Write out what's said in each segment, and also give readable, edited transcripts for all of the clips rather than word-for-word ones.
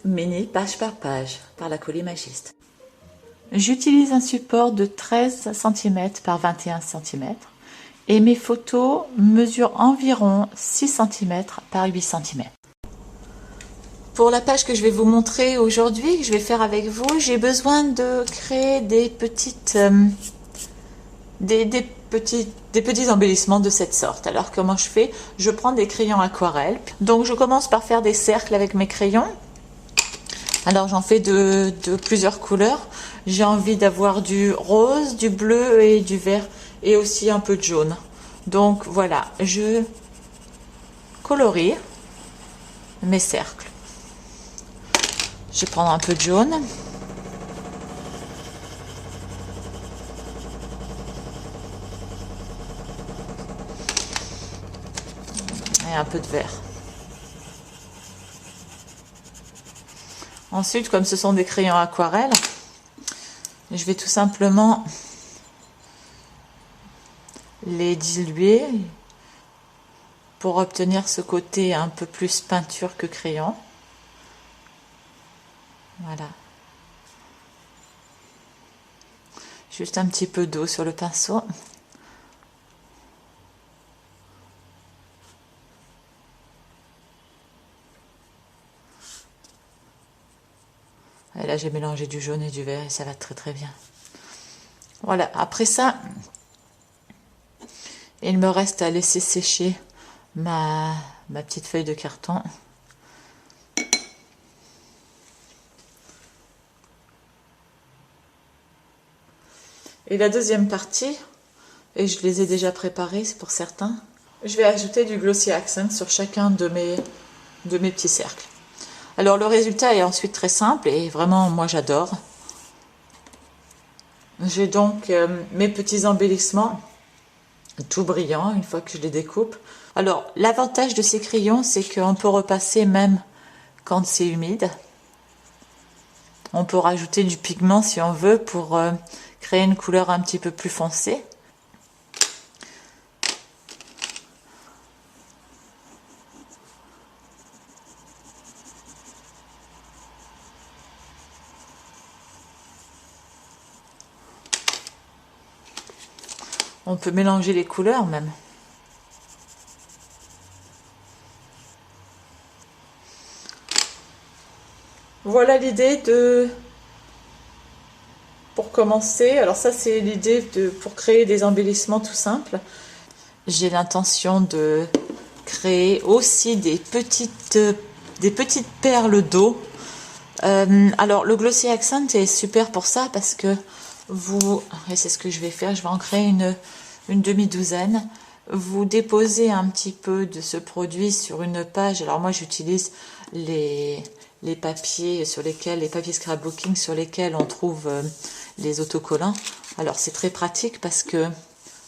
Mini page par page par la Colimagiste. J'utilise un support de 13 cm par 21 cm et mes photos mesurent environ 6 cm par 8 cm. Pour la page que je vais vous montrer aujourd'hui, que je vais faire avec vous, j'ai besoin de créer des petites, des petits embellissements de cette sorte. Alors comment je fais? Je prends des crayons aquarelle. Donc je commence par faire des cercles avec mes crayons. Alors j'en fais de plusieurs couleurs. J'ai envie d'avoir du rose, du bleu et du vert et aussi un peu de jaune. Donc voilà, je colorie mes cercles. Je vais prendre un peu de jaune. Et un peu de vert. Ensuite, comme ce sont des crayons aquarelle, je vais tout simplement les diluer pour obtenir ce côté un peu plus peinture que crayon. Voilà. Juste un petit peu d'eau sur le pinceau. Et là, j'ai mélangé du jaune et du vert et ça va très très bien. Voilà, après ça, il me reste à laisser sécher ma petite feuille de carton. Et la deuxième partie, et je les ai déjà préparés, c'est pour certains, je vais ajouter du Glossy Accent sur chacun de mes petits cercles. Alors le résultat est ensuite très simple et vraiment moi j'adore. J'ai donc mes petits embellissements tout brillants une fois que je les découpe. Alors l'avantage de ces crayons, c'est qu'on peut repasser même quand c'est humide. On peut rajouter du pigment si on veut pour créer une couleur un petit peu plus foncée. On peut mélanger les couleurs même. Voilà l'idée pour commencer. Alors ça c'est l'idée pour créer des embellissements tout simples. J'ai l'intention de créer aussi des petites perles d'eau. Alors le Glossy Accent est super pour ça parce que et c'est ce que je vais faire, je vais en créer une demi-douzaine. Vous déposez un petit peu de ce produit sur une page. Alors moi j'utilise les papiers les papiers scrapbooking sur lesquels on trouve les autocollants. Alors c'est très pratique parce que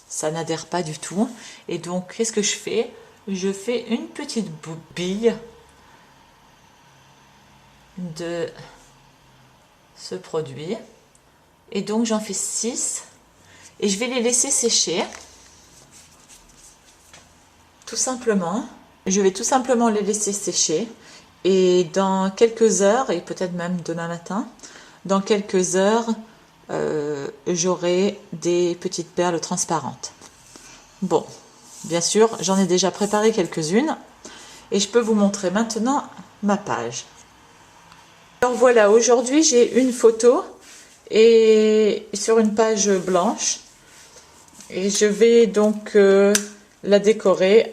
ça n'adhère pas du tout. Et donc qu'est-ce que je fais? Je fais une petite bille de ce produit. Et donc j'en fais 6 et je vais les laisser sécher. Tout simplement. Je vais tout simplement les laisser sécher. Et dans quelques heures, et peut-être même demain matin, dans quelques heures, j'aurai des petites perles transparentes. Bon, bien sûr, j'en ai déjà préparé quelques-unes. Et je peux vous montrer maintenant ma page. Alors voilà, aujourd'hui j'ai une photo et sur une page blanche. Et je vais donc la décorer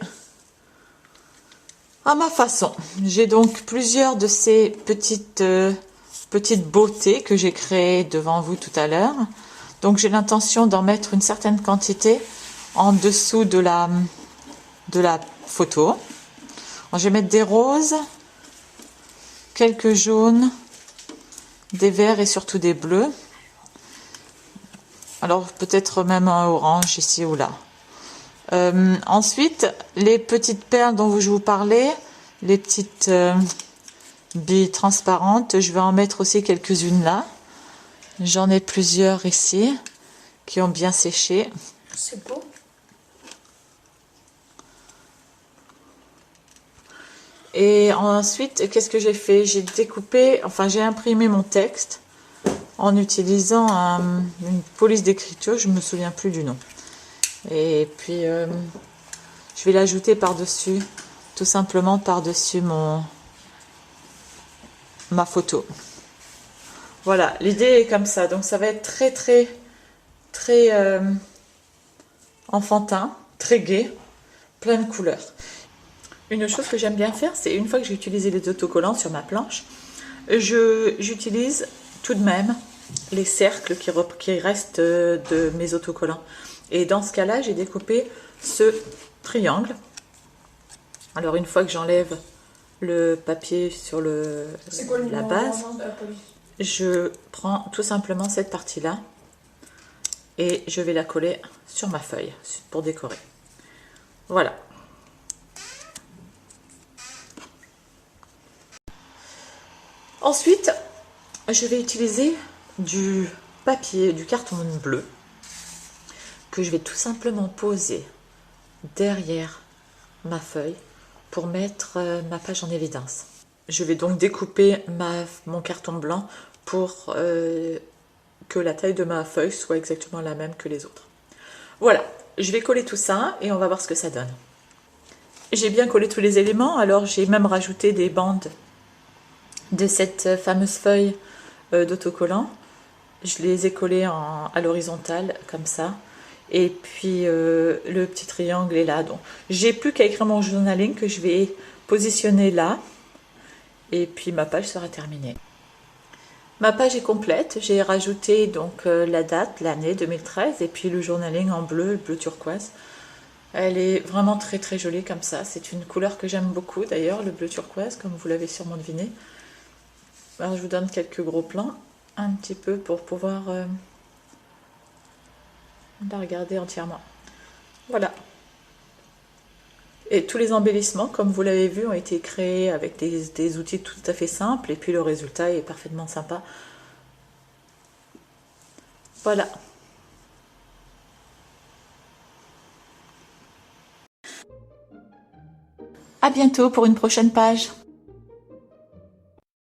à ma façon. J'ai donc plusieurs de ces petites beautés que j'ai créées devant vous tout à l'heure. Donc j'ai l'intention d'en mettre une certaine quantité en dessous de la photo. Alors, je vais mettre des roses, quelques jaunes, des verts et surtout des bleus. Alors peut-être même un orange ici ou là. Ensuite, les petites perles dont je vous parlais, les petites billes transparentes, je vais en mettre aussi quelques-unes là. J'en ai plusieurs ici qui ont bien séché. C'est beau. Et ensuite, qu'est-ce que j'ai fait? J'ai découpé, enfin j'ai imprimé mon texte en utilisant une police d'écriture, je ne me souviens plus du nom. Et puis, je vais l'ajouter par-dessus, tout simplement par-dessus ma photo. Voilà, l'idée est comme ça. Donc ça va être très très très enfantin, très gai, plein de couleurs. Une chose que j'aime bien faire, c'est une fois que j'ai utilisé les autocollants sur ma planche, j'utilise tout de même les cercles qui restent de mes autocollants. Et dans ce cas-là, j'ai découpé ce triangle. Alors une fois que j'enlève le papier sur la base, je prends tout simplement cette partie-là et je vais la coller sur ma feuille pour décorer. Voilà. Ensuite, je vais utiliser du papier, du carton bleu que je vais tout simplement poser derrière ma feuille pour mettre ma page en évidence. Je vais donc découper mon carton blanc pour que la taille de ma feuille soit exactement la même que les autres. Voilà, je vais coller tout ça et on va voir ce que ça donne. J'ai bien collé tous les éléments, alors j'ai même rajouté des bandes de cette fameuse feuille d'autocollant. Je les ai collées à l'horizontale comme ça. Et puis le petit triangle est là. Donc j'ai plus qu'à écrire mon journaling que je vais positionner là. Et puis ma page sera terminée. Ma page est complète. J'ai rajouté donc la date, l'année 2013 et puis le journaling en bleu, le bleu turquoise. Elle est vraiment très très jolie comme ça. C'est une couleur que j'aime beaucoup d'ailleurs, le bleu turquoise, comme vous l'avez sûrement deviné. Alors je vous donne quelques gros plans, un petit peu pour pouvoir la regarder entièrement. Voilà. Et tous les embellissements, comme vous l'avez vu, ont été créés avec des outils tout à fait simples. Et puis le résultat est parfaitement sympa. Voilà. À bientôt pour une prochaine page.